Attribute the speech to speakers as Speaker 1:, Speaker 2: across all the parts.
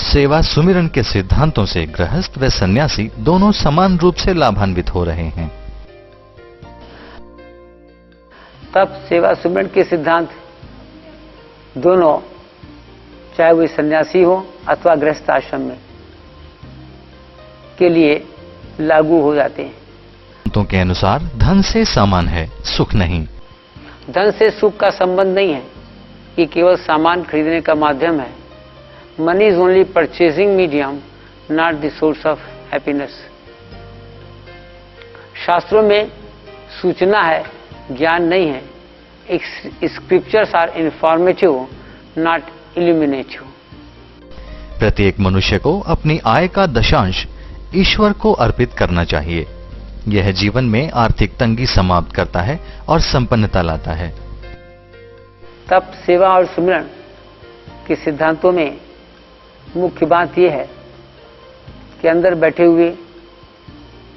Speaker 1: सेवा सुमिरन के सिद्धांतों से गृहस्थ व सन्यासी दोनों समान रूप से लाभान्वित हो रहे हैं।
Speaker 2: तब सेवा सुमिरन के सिद्धांत दोनों, चाहे वे सन्यासी हो अथवा गृहस्थ आश्रम में, के लिए लागू हो जाते हैं।
Speaker 1: संतों के अनुसार धन से सामान है, सुख नहीं।
Speaker 2: धन से सुख का संबंध नहीं है, कि केवल सामान खरीदने का माध्यम है। Money is only purchasing medium, not the source of happiness. शास्त्रों में सूचना है, ज्ञान नहीं है। Scriptures are informative, not illuminative.
Speaker 1: प्रत्येक मनुष्य को अपनी आय का दशांश ईश्वर को अर्पित करना चाहिए। यह जीवन में आर्थिक तंगी समाप्त करता है और संपन्नता लाता है।
Speaker 2: तब सेवा और सुमिरन के सिद्धांतों में मुख्य बात यह है कि अंदर बैठे हुए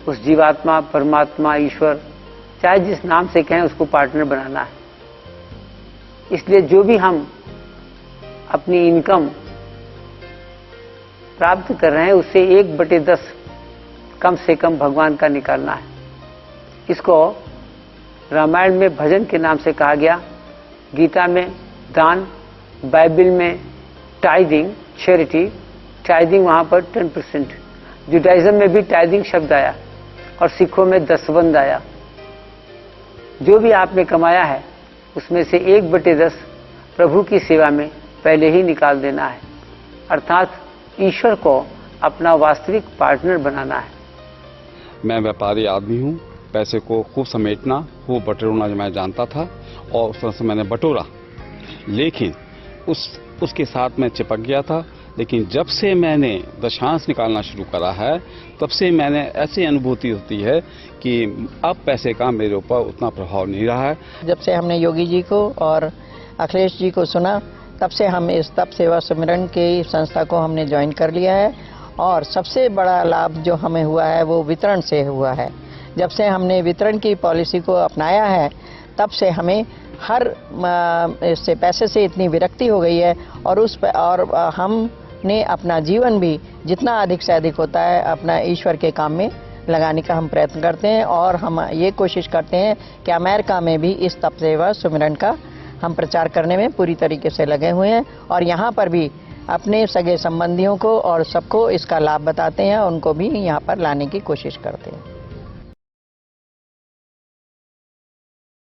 Speaker 2: उस जीवात्मा, परमात्मा, ईश्वर, चाहे जिस नाम से कहें, उसको पार्टनर बनाना है। इसलिए जो भी हम अपनी इनकम प्राप्त कर रहे हैं, उससे 1/10 कम से कम भगवान का निकालना है। इसको रामायण में भजन के नाम से कहा गया, गीता में दान, बाइबल में टाइदिंग, चैरिटी। टाइदिंग वहां पर 10%। जुडाइज्म में भी टाइदिंग शब्द आया और सिखों में दसवंध आया। जो भी आपने कमाया है उसमें से 1/10 प्रभु की सेवा में पहले ही निकाल देना है, अर्थात ईश्वर को अपना वास्तविक पार्टनर बनाना है।
Speaker 3: मैं व्यापारी आदमी हूँ, पैसे को खूब समेटना, खूब बटोरना जो मैं जानता था, और उस तरह से मैंने बटोरा, लेकिन उसके साथ मैं चिपक गया था। लेकिन जब से मैंने दशांश निकालना शुरू करा है, तब से मैंने ऐसी अनुभूति होती है कि अब पैसे का मेरे ऊपर उतना प्रभाव नहीं रहा है।
Speaker 4: जब से हमने योगी जी को और अखिलेश जी को सुना, तब से हम इस तप सेवा सुमिरन की संस्था को हमने ज्वाइन कर लिया है। और सबसे बड़ा लाभ जो हमें हुआ है वो वितरण से हुआ है। जब से हमने वितरण की पॉलिसी को अपनाया है, तब से हमें हर इससे पैसे से इतनी विरक्ति हो गई है, और हमने अपना जीवन भी जितना अधिक से अधिक होता है अपना ईश्वर के काम में लगाने का हम प्रयत्न करते हैं। और हम ये कोशिश करते हैं कि अमेरिका में भी इस तप सेवा सुमिरन का हम प्रचार करने में पूरी तरीके से लगे हुए हैं, और यहाँ पर भी अपने सगे संबंधियों को और सबको इसका लाभ बताते हैं, उनको भी यहाँ पर लाने की कोशिश करते हैं।